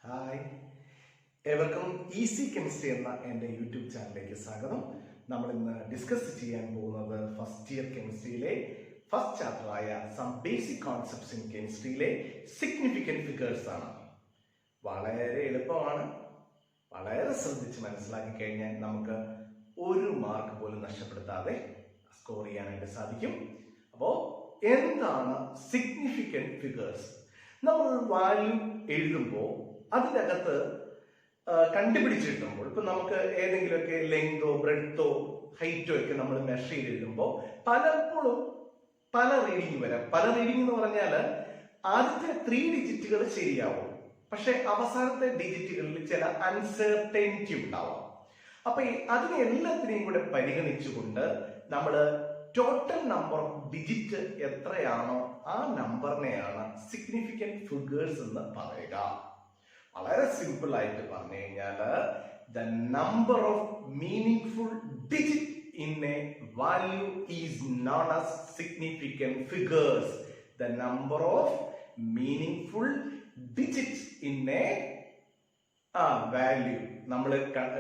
Hi, ഏവർക്കും easy chemistry എന്ന എൻ്റെ യൂട്യൂബ് ചാനലിലേക്ക് സ്വാഗതം. നമ്മൾ ഇന്ന് ഡിസ്കസ് ചെയ്യാൻ പോകുന്നത് ഫസ്റ്റ് ഇയർ കെമിസ്ട്രിയിലെ ഫസ്റ്റ് ചാപ്റ്ററായ സം ബേസിക് കോൺസെപ്റ്റ്സ് ഇൻ കെമിസ്ട്രിയിലെ സിഗ്നിഫിക്കൻറ്റ് ഫിഗേഴ്സ് ആണ്. വളരെ എളുപ്പമാണ്. വളരെ ശ്രദ്ധിച്ച് മനസ്സിലാക്കി കഴിഞ്ഞാൽ നമുക്ക് ഒരു മാർക്ക് പോലും നഷ്ടപ്പെടുത്താതെ സ്കോർ ചെയ്യാനായിട്ട് സാധിക്കും. അപ്പോൾ എന്താണ് സിഗ്നിഫിക്കൻറ്റ് ഫിഗേഴ്സ്? നമ്മൾ വാല്യൂ എഴുതുമ്പോൾ അതിൻ്റെ അകത്ത് കണ്ടുപിടിച്ചിട്ടുമ്പോൾ ഇപ്പം നമുക്ക് ഏതെങ്കിലുമൊക്കെ ലെങ്തോ ബ്രെഡ്ത്തോ ഹൈറ്റോ ഒക്കെ നമ്മൾ മെഷർ ചെയ്ത് എഴുതുമ്പോൾ പലപ്പോഴും പല റീഡിങ് വരാം. പല റീഡിംഗ് എന്ന് പറഞ്ഞാൽ ആദ്യത്തെ 3 ഡിജിറ്റുകൾ ശരിയാവും, പക്ഷെ അവസാനത്തെ ഡിജിറ്റുകളിൽ ചില അൺസർട്ടനിറ്റി ഉണ്ടാവാം. അപ്പൊ അതിനെ എല്ലാത്തിനെയും കൂടെ പരിഗണിച്ചുകൊണ്ട് നമ്മൾ ടോട്ടൽ നമ്പർ ഓഫ് ഡിജിറ്റ് എത്രയാണോ ആ നമ്പറിനെയാണ് സിഗ്നിഫിക്കൻറ്റ് ഫിഗേഴ്സ് എന്ന് പറയുക. വളരെ സിമ്പിൾ ആയിട്ട് പറഞ്ഞു കഴിഞ്ഞാൽ the number of meaningful digit in A value is known as significant figures. The number of meaningful digits in A value, നമ്മൾ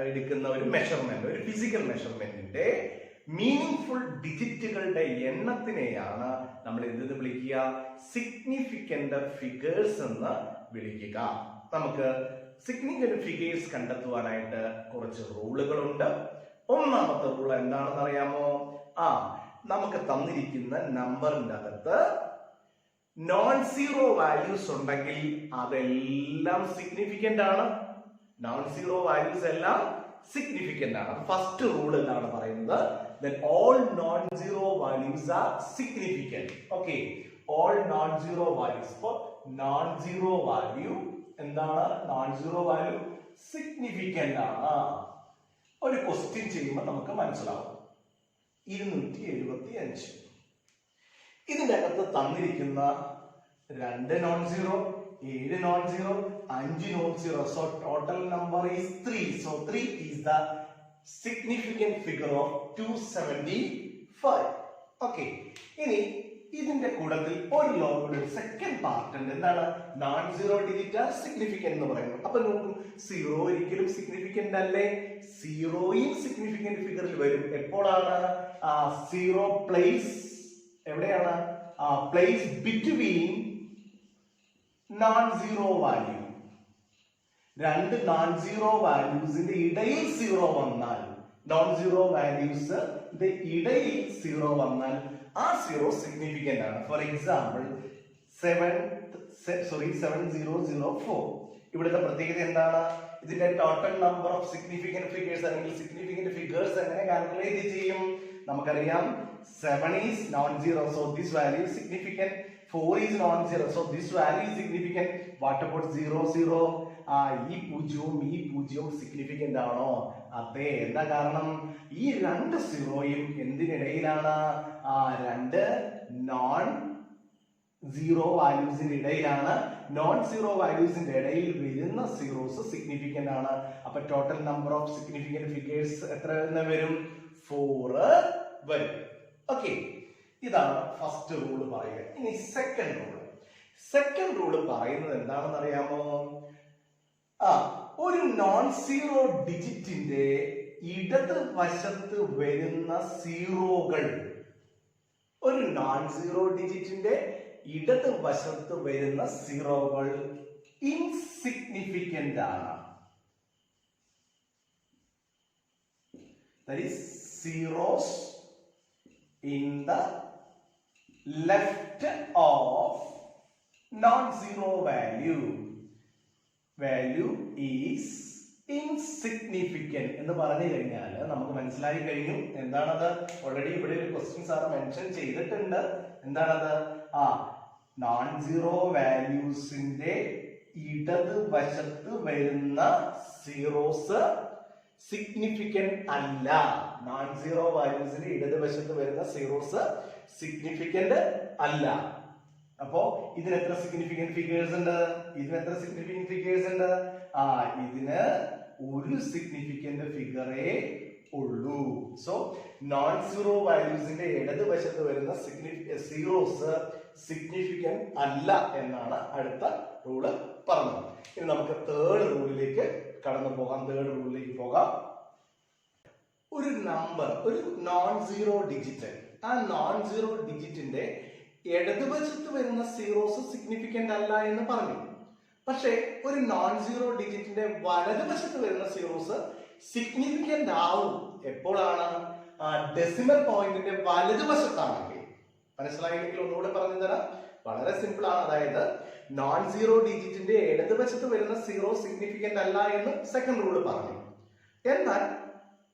എടുക്കുന്ന ഒരു മെഷർമെന്റ്, ഒരു ഫിസിക്കൽ മെഷർമെന്റിന്റെ മീനിങ്ഫുൾ ഡിജിറ്റുകളുടെ എണ്ണത്തിനെയാണ് നമ്മൾ എന്തെന്ന് വിളിക്കുക? സിഗ്നിഫിക്കന്റ് ഫിഗേഴ്സ് എന്ന് വിളിക്കുക. നമുക്ക് സിഗ്നിഫിക്കന്റ് ഫിഗേഴ്സ് കണ്ടെത്തുവാനായിട്ട് കുറച്ച് റൂളുകളുണ്ട്. ഒന്നാമത്തെ റൂൾ എന്താണെന്ന് അറിയാമോ? നമുക്ക് തന്നിരിക്കുന്ന നമ്പറിന്റെ അകത്ത് നോൺ സീറോ വാല്യൂസ് ഉണ്ടെങ്കിൽ അതെല്ലാം സിഗ്നിഫിക്കന്റ് ആണ്. നോൺ സീറോ വാല്യൂസ് എല്ലാം സിഗ്നിഫിക്കന്റ് ആണ്. ഫസ്റ്റ് റൂൾ എന്താണ് പറയുന്നത്? Then all non-zero values are significant. Okay, all non-zero values. For non-zero value എന്താണ്? non-zero value significant ആണ്. ഒരു ക്വസ്റ്റ്യൻ ചെയ്യുമ്പോൾ നമുക്ക് മനസ്സിലാവും. 275 ഇതിന്റെ അകത്ത് തന്നിരിക്കുന്ന 2 non zero, 7 non zero, 5 non zero. So total number is 3. So 3 is the significant figure of 275. Okay, ഇനി ഇതിന്റെ കൂട്ടത്തിൽ ഒരു ലോയുടെ സെക്കൻഡ് പാർട്ട് ഉണ്ട്. എന്താണ്? Non zero digit R significant എന്ന് പറയുന്നത്. അപ്പൊ നോക്കൂ, സീറോ ഒരിക്കലും സിഗ്നിഫിക്കന്റ് അല്ലേ? സീറോയും സിഗ്നിഫിക്കന്റ് ഫിഗറിൽ വരും. എപ്പോഴാണ്? സീറോ പ്ലേസ് എവിടെയാണ്? Place between non zero value. 2 non zero വാല്യൂസിന്റെ ഇടയിൽ സീറോ വന്നാൽ, നോൺ സീറോ വാല്യൂസ് ഇടയിൽ സീറോ വന്നാൽ ആ സീറോ സിഗ്നിഫിക്കന്റ് ആണ്. For example 7004. ഇവിടുത്തെ പ്രത്യേകത എന്താണ്? ഇതിന്റെ total number of significant figures അല്ലെങ്കിൽ സിഗ്നിഫിക്കന്റ് ഫിഗേഴ്സ് എങ്ങനെ കാൽക്കുലേറ്റ് ചെയ്യും? നമുക്കറിയാം 7 is non-zero, so this value is significant. 4 is non-zero, so this value is significant. What about 00? ഈ പൂജ്യവും സിഗ്നിഫിക്കന്റ് ആണോ? അതെ. എന്താ കാരണം? ഈ 2 സീറോയും എന്തിനിടയിലാണ്? 2 നോൺ സീറോ വാല്യൂസിന്റെ ഇടയിലാണ്. നോൺ സീറോ വാല്യൂസിന്റെ ഇടയിൽ വരുന്ന സീറോസ് സിഗ്നിഫിക്കന്റ് ആണ്. അപ്പൊ total number of significant figures എത്ര വരും? 4 വരും. ഓക്കെ, ഇതാണ് ഫസ്റ്റ് റൂള് പറയുക. ഇനി സെക്കൻഡ് റൂള് പറയുന്നത് എന്താണെന്ന് അറിയാമോ? ഒരു നോൺ സീറോ ഡിജിറ്റിന്റെ ഇടത് വശത്ത് വരുന്ന സീറോകൾ, ഒരു നോൺ സീറോ ഡിജിറ്റിന്റെ ഇടത് വശത്ത് വരുന്ന സീറോകൾ ഇൻസിഗ്നിഫിക്കന്റ് ആണ്. That is zeros in the left of non-zero value is insignificant എന്ന് പറഞ്ഞു കഴിഞ്ഞാൽ നമുക്ക് മനസ്സിലായി കഴിഞ്ഞു. എന്താണത്? ഓൾറെഡി ഇവിടെ ഒരു ക്വസ്റ്റ്യൻ സാർ മെൻഷൻ ചെയ്തിട്ടുണ്ട്. എന്താണത്? നോൺ സീറോ വാല്യൂസിന്റെ ഇടത് വശത്ത് വരുന്ന സീറോസ് സിഗ്നിഫിക്കന്റ് അല്ല. നോൺ സീറോ വാല്യൂസിന്റെ ഇടതുവശത്ത് വരുന്ന സീറോസ് സിഗ്നിഫിക്കന്റ് അല്ല. അപ്പോ ഇതിന് എത്ര സിഗ്നിഫിക്കന്റ് ഫിഗേഴ്സ് ഉണ്ട്? ഇതിന് ഒരു സിഗ്നിഫിക്കന്റ് ഫിഗറെ ഉള്ളൂ. സോ നോൺ സീറോ വാല്യൂസിന്റെ ഇടതുവശത്ത് വരുന്ന സീറോസ് സിഗ്നിഫിക്കന്റ് അല്ല എന്നാണ് അടുത്ത റൂള് പറഞ്ഞത്. ഇനി നമുക്ക് തേർഡ് റൂളിലേക്ക് കടന്നു പോകാം. ഒരു നമ്പർ, ഒരു നോൺ സീറോ ഡിജിറ്റ്, ആ നോൺ സീറോ ഡിജിറ്റിന്റെ ഇടതുവശത്ത് വരുന്ന സീറോസ് സിഗ്നിഫിക്കന്റ് അല്ല എന്ന് പറഞ്ഞു. പക്ഷെ ഒരു നോൺ സീറോ ഡിജിറ്റിന്റെ വലതുവശത്ത് വരുന്ന സീറോസ് സിഗ്നിഫിക്കന്റ് ആവും. എപ്പോഴാണ്? ഡെസിമൽ പോയിന്റിന്റെ വലതുവശത്താണെങ്കിൽ. മനസ്സിലായില്ലെങ്കിൽ ഒന്നുകൂടെ പറഞ്ഞു തരാം. വളരെ സിമ്പിൾ ആണ്. അതായത് നോൺ സീറോ ഡിജിറ്റിന്റെ ഇടതുവശത്ത് വരുന്ന സീറോ സിഗ്നിഫിക്കന്റ് അല്ല എന്ന് സെക്കൻഡ് റൂള് പറഞ്ഞു. എന്നാൽ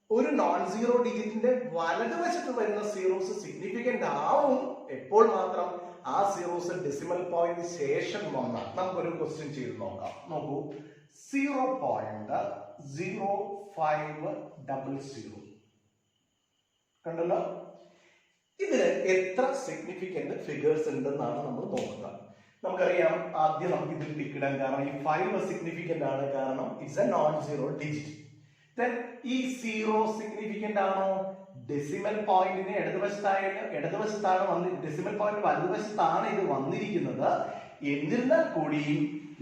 ഒരു നോൺ സീറോ ഡിജിറ്റിന്റെ വലതുവശത്ത് വരുന്ന സീറോസ് സിഗ്നിഫിക്കന്റ് ആവും. എപ്പോൾ മാത്രം? ആ സീറോസ് ഡെസിമൽ പോയിന്റ് ശേഷം വന്നാൽ. നമുക്കൊരു ക്വസ്റ്റ്യൻ ചെയ്ത് നോക്കാം. നോക്കൂ, 0.0500 കണ്ടല്ലോ. ഇതിന് എത്ര സിഗ്നിഫിക്കന്റ് ഫിഗേഴ്സ് ഉണ്ടെന്നാണ് നമ്മൾ നോക്കുന്നത്. നമുക്കറിയാം, ആദ്യം നമുക്ക് ഇതിൽ ടിക്കിടാൻ കാരണം ഈ 5 സിഗ്നിഫിക്കന്റ് ആണ്. കാരണം it's A non zero digit. ഈ സീറോ സിഗ്നിഫിക്കന്റ് ആണോ? ഡെസിമൽ പോയിന്റിന് ഇടതുവശത്താണ് ഡെസിമൽ പോയിന്റ് വലതുവശത്താണ് ഇത് വന്നിരിക്കുന്നത്. എന്നിരുന്നാൽ കൂടി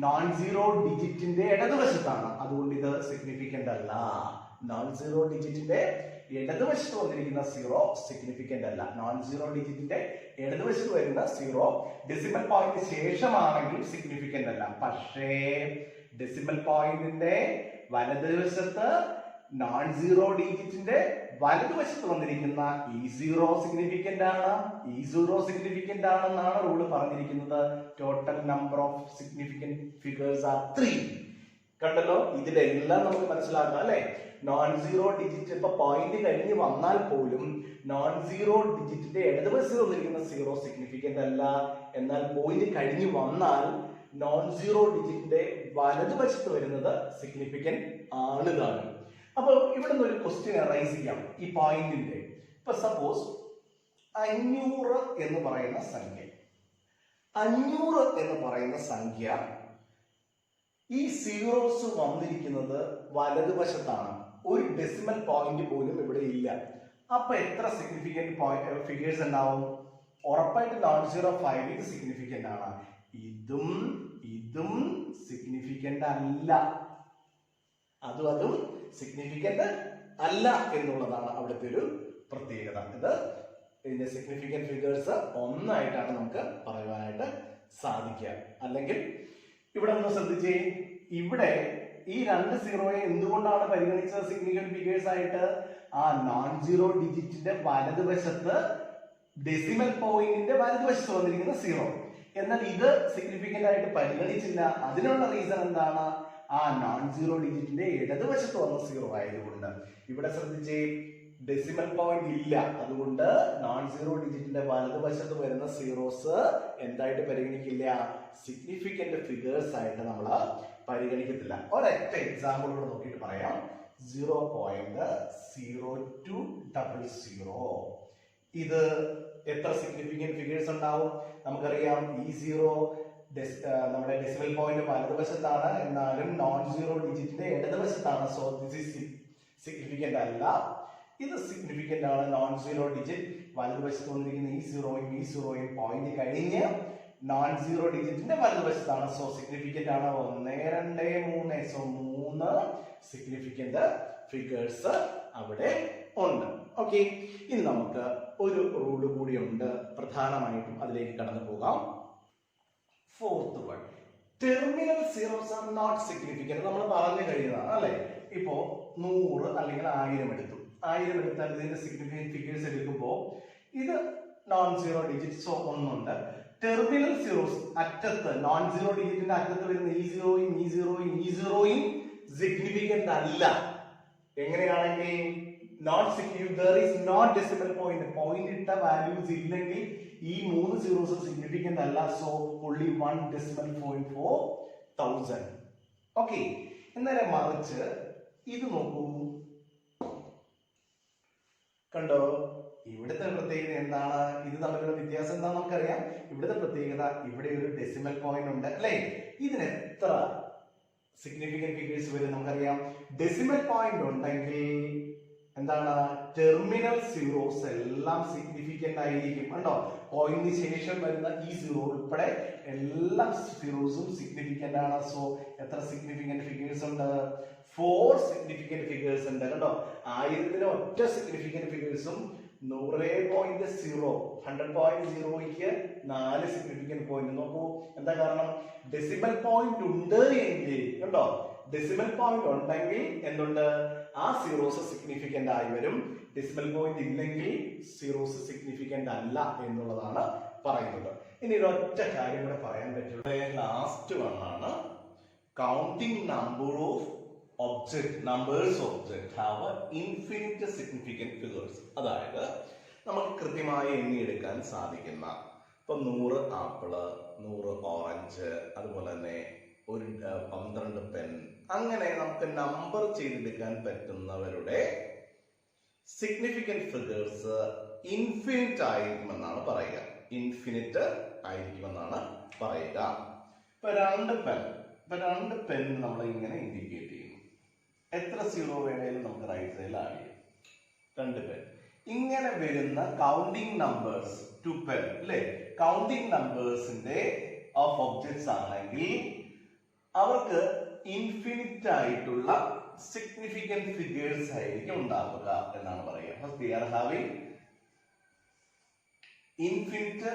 നോൺ സീറോ ഡിജിറ്റിന്റെ ഇടതുവശത്താണ്. അതുകൊണ്ട് ഇത് സിഗ്നിഫിക്കന്റ് അല്ല. നോൺ സീറോ ഡിജിറ്റിന്റെ ഇടതുവശത്ത് വന്നിരിക്കുന്ന സീറോ സിഗ്നിഫിക്കന്റ് അല്ല. നോൺ സീറോ ഡിജിറ്റിന്റെ ഇടതുവശത്ത് വരുന്ന സീറോ ഡെസിമൽ പോയിന്റ് ശേഷമാണെങ്കിൽ സിഗ്നിഫിക്കന്റ് അല്ല. പക്ഷേ ഡെസിമൽ പോയിന്റിന്റെ വലതുവശത്ത് നോൺ സീറോ ഡിജിറ്റിന്റെ വലതുവശത്ത് വന്നിരിക്കുന്ന ഈ സീറോ സിഗ്നിഫിക്കന്റ് ആണ്. ഈ സീറോ സിഗ്നിഫിക്കന്റ് ആണെന്നാണ് റൂള് പറഞ്ഞിരിക്കുന്നത്. Total number of significant figures are 3. കണ്ടല്ലോ, ഇതിലെല്ലാം നമുക്ക് മനസ്സിലാക്കാം അല്ലെ. നോൺ സീറോ ഡിജിറ്റ് ഇപ്പൊ പോയിന്റ് കഴിഞ്ഞ് വന്നാൽ പോലും നോൺ സീറോ ഡിജിറ്റിന്റെ ഇടതുവശത്ത് വന്നിരിക്കുന്ന സീറോ സിഗ്നിഫിക്കന്റ് അല്ല. എന്നാൽ പോയിന്റ് കഴിഞ്ഞ് വന്നാൽ നോൺ സീറോ ഡിജിറ്റിന്റെ വലതുവശത്ത് വരുന്നത് സിഗ്നിഫിക്കന്റ് ആണ് താനും. അപ്പൊ ഇവിടെ നിന്ന് ഒരു ക്വസ്റ്റ്യൻ അറൈസ് ചെയ്യാം ഈ പോയിന്റിന്റെ. ഇപ്പൊ സപ്പോസ് 500 എന്ന് പറയുന്ന സംഖ്യ ഈ സീറോസ് വന്നിരിക്കുന്നത് വലതുവശത്താണ്. ഒരു ഡെസിമൽ പോയിന്റ് പോലും ഇവിടെ ഇല്ല. അപ്പൊ എത്ര സിഗ്നിഫിക്കന്റ് ഫിഗേഴ്സ് ഉണ്ടാവും? ഉറപ്പായിട്ട് നോൺ സീറോ 5 ഇത് സിഗ്നിഫിക്കന്റ് ആണ്. ഇതും സിഗ്നിഫിക്കന്റ് അല്ല. അതും സിഗ്നിഫിക്കന്റ് അല്ല എന്നുള്ളതാണ് അവിടുത്തെ ഒരു പ്രത്യേകത. ഇതിന്റെ സിഗ്നിഫിക്കന്റ് ഫിഗേഴ്സ് ഒന്നായിട്ടാണ് നമുക്ക് പറയുവാനായിട്ട് സാധിക്കുക. അല്ലെങ്കിൽ ഇവിടെ ഒന്ന് ശ്രദ്ധിച്ചേ, ഇവിടെ ഈ 2 സീറോയെ എന്തുകൊണ്ടാണ് പരിഗണിച്ചത് സിഗ്നിഫിക്കന്റ് ഫിഗേഴ്സ് ആയിട്ട്? ആ നോൺ സീറോ ഡിജിറ്റിന്റെ വലതുവശത്ത് ഡെസിമൽ പോയിന്റിന്റെ വലതുവശത്ത് വന്നിരിക്കുന്ന സീറോ. എന്നാൽ ഇത് സിഗ്നിഫിക്കന്റ് ആയിട്ട് പരിഗണിച്ചില്ല. അതിനുള്ള റീസൺ എന്താണ്? ആ നോൺ സീറോ ഡിജിറ്റിന്റെ ഇടതുവശത്ത് വന്ന സീറോ ആയതുകൊണ്ട്. ഇവിടെ ശ്രദ്ധിച്ചേ, ഡെസിമൽ പോയിന്റ് ഇല്ല. അതുകൊണ്ട് നോൺ സീറോ ഡിജിറ്റിന്റെ വലതുവശത്ത് വരുന്ന സീറോസ് എന്തായിട്ട് പരിഗണിക്കില്ല? സിഗ്നിഫിക്കന്റ് ഫിഗേഴ്സ് ആയിട്ട് നമ്മൾ പരിഗണിക്കത്തില്ല. ഒരൊറ്റ എക്സാമ്പിൾ കൂടെ നോക്കിയിട്ട് പറയാം. 0.0200. ഇത് എത്ര സിഗ്നിഫിക്കന്റ് ഫിഗേഴ്സ് ഉണ്ടാവും? നമുക്കറിയാം, ഈ സീറോ നമ്മുടെ ഡെസിമൽ പോയിന്റ് വലതുവശത്താണ്, എന്നാലും നോൺ സീറോ ഡിജിറ്റിന്റെ ഇടതുവശത്താണ്. സോ ദിസ് ഈസ് സിഗ്നിഫിക്കന്റ് അല്ല. ഇത് സിഗ്നിഫിക്കന്റ് ആണ്. നോൺ സീറോ ഡിജിറ്റ് വലതുവശത്ത് വന്നിരിക്കുന്ന ഈ സീറോയും പോയിന്റ് കഴിഞ്ഞ് നോൺ സീറോ ഡിജിറ്റിന്റെ വലതുവശത്താണ്. സോ സിഗ്നിഫിക്കന്റ് ആണ്. 1, 2, 3. സോ 3 സിഗ്നിഫിക്കന്റ് ഫിഗേഴ്സ് അവിടെ ഉണ്ട്. ഓക്കെ, ഇനി നമുക്ക് ഒരു റൂള് കൂടിയുണ്ട്. പ്രധാനമായിട്ടും അതിലേക്ക് കടന്നു പോകാം. 4th one, terminal zeros are not significant. നമ്മൾ പറഞ്ഞു കഴിഞ്ഞതാണ് അല്ലെ. ഇപ്പോ 100 അല്ലെങ്കിൽ 1000 എടുത്തു. 1000 എടുത്താൽ ഇതിന്റെ സിഗ്നിഫിക്കന്റ് ഫിഗേഴ്സ് എടുക്കുമ്പോൾ ഇത് നോൺ സീറോ ഡിജിറ്റ്. സോ ഒന്നുണ്ട്. ടെർമിനൽ സീറോസ് അറ്റത്ത്, നോൺ സീറോ ഡിജിറ്റിന്റെ അറ്റത്ത് വരുന്ന ഈ സീറോയും സിഗ്നിഫിക്കന്റ് അല്ല. എങ്ങനെയാണെങ്കിൽ there is not decimal point. Point ഇട്ട വാല്യൂസ് ഇല്ലെങ്കിൽ ഈ 3 സീറോസ് സിഗ്നിഫിക്കന്റ് അല്ല. So only 1 decimal point for 1000. Okay, എന്നാലും മറിച്ച് ഇത് നോക്കൂ. കണ്ടോ, ഇവിടുത്തെ പ്രത്യേകത എന്താണ്? ഇത് തമ്മിലുള്ള വ്യത്യാസം എന്താണെന്ന് നമുക്കറിയാം. ഇവിടുത്തെ പ്രത്യേകത, ഇവിടെ ഒരു ഡെസിമൽ പോയിന്റ് ഉണ്ട് അല്ലെ. ഇതിന് എത്ര സിഗ്നിഫിക്കന്റ് ഫിഗേഴ്സ് വരും നമുക്കറിയാം. ഡെസിമൽ പോയിന്റ് ഉണ്ടെങ്കിൽ എന്താണ് ടെർമിനൽ സീറോസ് എല്ലാം സിഗ്നിഫിക്കന്റ് ആയിരിക്കും കണ്ടോ. പോയിന്റിന് ശേഷം വരുന്ന ഈ സീറോ ഉൾപ്പെടെ എല്ലാ സീറോസും സിഗ്നിഫിക്കന്റ് ആണ്. സോ എത്ര സിഗ്നിഫിക്കന്റ് ഫിഗേഴ്സ് ഉണ്ട്? 4 സിഗ്നിഫിക്കന്റ് ഫിഗേഴ്സ് ഉണ്ട് കണ്ടോ. 1000 ഒറ്റ സിഗ്നിഫിക്കന്റ് ഫിഗേഴ്സും 100.0 100.0ക്ക് 4 സിഗ്നിഫിക്കന്റ് പോയിന്റ്. നോക്കൂ എന്താ കാരണം? ഡെസിമൽ പോയിന്റ് ഉണ്ട് എങ്കിൽ കണ്ടോ, ഡെസിമൽ പോയിന്റ് ഉണ്ടെങ്കിൽ എന്തുണ്ട്? ആ സീറോസ് സിഗ്നിഫിക്കന്റ് ആയി വരും. ഡെസിമൽ പോയിന്റ് ഇല്ലെങ്കിൽ സീറോസ് സിഗ്നിഫിക്കന്റ് അല്ല എന്നുള്ളതാണ് പറയുന്നത്. ഇനി ഒരൊറ്റ കാര്യം കൂടെ പറയാൻ പറ്റുള്ളൂ. ലാസ്റ്റ് വണ്ണാണ് counting number of numbers of object have infinite significant figures. അതായത് നമുക്ക് കൃത്യമായി എണ്ണിയെടുക്കാൻ സാധിക്കുന്ന, ഇപ്പൊ 100 ആപ്പിള്, 100 ഓറഞ്ച്, അതുപോലെ തന്നെ 12 പെൻ, അങ്ങനെ നമുക്ക് നമ്പർ ചെയ്തെടുക്കാൻ പറ്റുന്നവരുടെ സിഗ്നിഫിക്കന്റ് ഫിഗേഴ്സ് ഇൻഫിനിറ്റ് ആയിരിക്കുമെന്നാണ് പറയുക. ഇൻഫിനിറ്റ് ആയിരിക്കുമെന്നാണ് പറയുക. ഇപ്പൊ 2 പെൻ നമ്മൾ ഇങ്ങനെ ഇൻഡിക്കേറ്റ് ചെയ്യുന്നു. എത്ര സീറോ വേണേലും നമുക്ക് റൈറ്റ് സൈഡിൽ ആഡ് ചെയ്യാം. 2 പെൻ ഇങ്ങനെ വരുന്ന കൗണ്ടിങ് നമ്പേഴ്സ് 2 പെൻ അല്ലെ, കൗണ്ടിങ് നമ്പേഴ്സിന്റെ ഓഫ് ഒബ്ജക്ട്സ് ആണെങ്കിൽ അവർക്ക് ഇൻഫിനിറ്റ് ആയിട്ടുള്ള സിഗ്നിഫിക്കന്റ് ഫിഗേഴ്സ് ആയിരിക്കും ഉണ്ടാവുക എന്നാണ് പറയുക. They are having infinite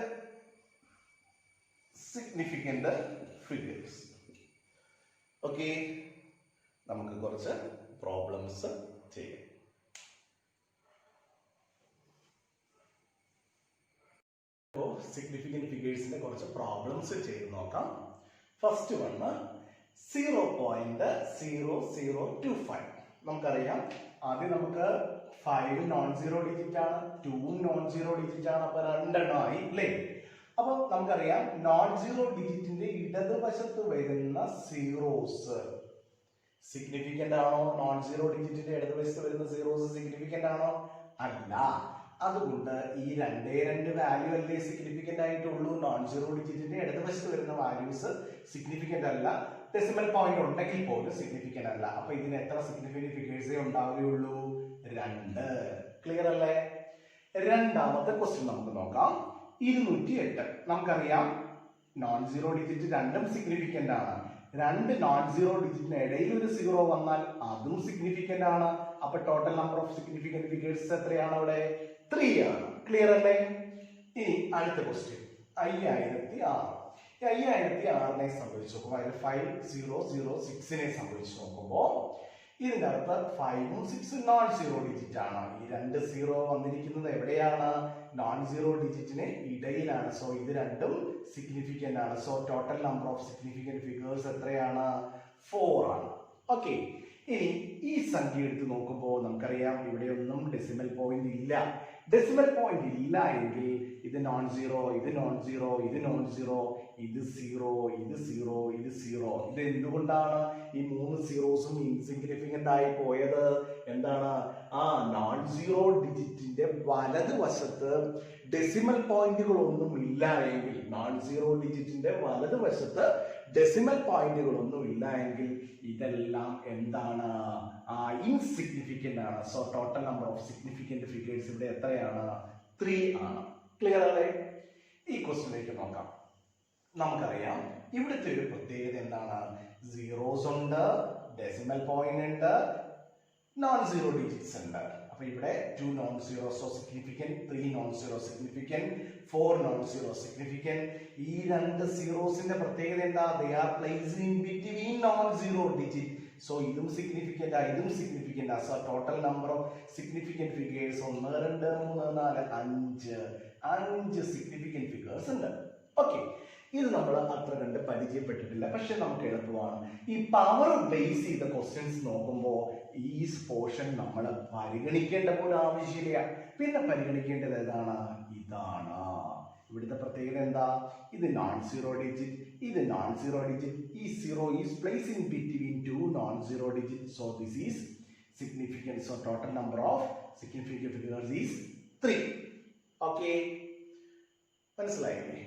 significant figures. Okay, നമുക്ക് കുറച്ച് പ്രോബ്ലംസ് ചെയ്യാം. സിഗ്നിഫിക്കന്റ് ഫിഗേഴ്സിന്റെ കുറച്ച് പ്രോബ്ലംസ് ചെയ്ത് നോക്കാം. First one 0.0025. നമുക്കറിയാം ആദ്യം നമുക്ക് 5 നോൺ സീറോ ഡിജിറ്റ് ആണ്, 2 നോൺ സീറോ ഡിജിറ്റ് ആണ്, അപ്പൊ 2 എണ്ണമായി അല്ലേ. അപ്പൊ നമുക്കറിയാം നോൺ സീറോ ഡിജിറ്റിന്റെ ഇടതുവശത്ത് വരുന്ന സീറോസ് സിഗ്നിഫിക്കന്റ് ആണോ? നോൺ സീറോ ഡിജിറ്റിന്റെ ഇടതുവശത്ത് വരുന്ന സീറോസ് സിഗ്നിഫിക്കന്റ് ആണോ? അല്ല. അതുകൊണ്ട് ഈ 2 വാല്യൂ അല്ലേ സിഗ്നിഫിക്കന്റ് ആയിട്ടുള്ളൂ. നോൺ സീറോ ഡിജിറ്റിന്റെ ഇടതുവശത്ത് വരുന്ന വാല്യൂസ് സിഗ്നിഫിക്കന്റ് അല്ല. ഡെസിമൽ പോയിന്റ് ഉണ്ടെങ്കിൽ പോലും സിഗ്നിഫിക്കന്റ് അല്ല. അപ്പൊ ഇതിന് എത്ര സിഗ്നിഫിക്കന്റ് ഫിഗേഴ്സേ ഉണ്ടാവുകയുള്ളൂ? 2. ക്ലിയർ അല്ലേ? രണ്ടാമത്തെ ക്വസ്റ്റ്യൻ നമുക്ക് നോക്കാം. 208. നമുക്കറിയാം നോൺ സീറോ ഡിജിറ്റ് രണ്ടും സിഗ്നിഫിക്കന്റ് ആണ്. 2 നോൺ സീറോ ഡിജിറ്റിന് ഇടയിൽ ഒരു സീറോ വന്നാൽ അതും സിഗ്നിഫിക്കന്റ് ആണ്. അപ്പൊ total number of significant figures എത്രയാണ് അവിടെ? 3 ആണ്. ക്ലിയർ അല്ലേ? ഇനി അടുത്ത ക്വസ്റ്റ്യൻ 5006. 5006നെ സംബന്ധിച്ച് നോക്കുമ്പോൾ അതിൽ 5006നെ സംബന്ധിച്ച് നോക്കുമ്പോൾ ഇതിന്റെ അകത്ത് 5ഉം 6ഉം നോൺ സീറോ ഡിജിറ്റ് ആണ്. ഈ 2 സീറോ വന്നിരിക്കുന്നത് എവിടെയാണ്? നോൺ സീറോ ഡിജിറ്റിന് ഇടയിലാണ്. സോ ഇത് രണ്ടും സിഗ്നിഫിക്കന്റ് ആണ്. So total number of significant figures എത്രയാണ്? 4 ആണ്. ഓക്കെ, ഇനി ഈ സംഖ്യ എടുത്ത് നോക്കുമ്പോൾ നമുക്കറിയാം ഇവിടെ ഒന്നും ഡെസിമൽ പോയിന്റ് ഇല്ല. ഡെസിമൽ പോയിന്റ് ഇല്ല എങ്കിൽ ഇത് നോൺ സീറോ, ഇത് നോൺ സീറോ, ഇത് നോൺ സീറോ, ഇത് സീറോ, ഇത് സീറോ, ഇത് സീറോ. ഇത് എന്തുകൊണ്ടാണ് ഈ 3 സീറോസും ഇൻസിഗ്നിഫിക്കന്റ് ആയി പോയത്? എന്താണ്? ആ നോൺ സീറോ ഡിജിറ്റിന്റെ വലതുവശത്ത് ഡെസിമൽ പോയിന്റുകൾ ഒന്നും ഇല്ല എങ്കിൽ, നോൺ സീറോ ഡിജിറ്റിന്റെ വലതുവശത്ത് ഡെസിമൽ പോയിന്റുകൾ ഒന്നും ഇല്ല എങ്കിൽ ഇതെല്ലാം എന്താണ്? ഇൻസിഗ്നിഫിക്കന്റ് ആണ്. So total number of significant figures ഇവിടെ എത്രയാണ്? 3 ആണ്. ക്ലിയർ അല്ലേ? ഈ ക്വസ്റ്റ്യനിലേക്ക് നോക്കാം. നമുക്കറിയാം ഇവിടുത്തെ ഒരു പ്രത്യേകത എന്താണ്? സീറോസ് ഉണ്ട്, ഡെസിമൽ പോയിന്റ് ഉണ്ട്, നോൺ സീറോ ഡിജിറ്റ്സ് ഉണ്ട്. അപ്പൊ ഇവിടെ 2 non zero significant, 3 non zero significant, 4 non zero significant. ഈ 2 സീറോസിന്റെ പ്രത്യേകത എന്താ? They are placed in between non zero digit. So ഇതും സിഗ്നിഫിക്കന്റ്, ഇതും significant. So total number of significant figures 1 2 3 4 5 significant figures ഉണ്ട്. Okay, ഇത് നമ്മൾ അത്ര കണ്ട് പരിചയപ്പെട്ടിട്ടില്ല, പക്ഷെ നമുക്ക് എളുപ്പമാണ്. ഈ പവർ ബേസ് ചെയ്ത ക്വസ്റ്റ്യൻസ് നോക്കുമ്പോൾ ഈ പോർഷൻ നമ്മൾ പരിഗണിക്കേണ്ട പോലും ആവശ്യമില്ല. പിന്നെ പരിഗണിക്കേണ്ടത് ഏതാണ്? ഇതാണ്. ഇവിടുത്തെ പ്രത്യേകത എന്താ? ഇത് നോൺ സീറോ ഡിജിറ്റ്, ഇത് നോൺ സീറോ ഡിജിറ്റ്. ഈ zero is place in between 2 non zero digit. So this is significant. So total number of significant figures is 3. Okay, മനസ്സിലായില്ലേ?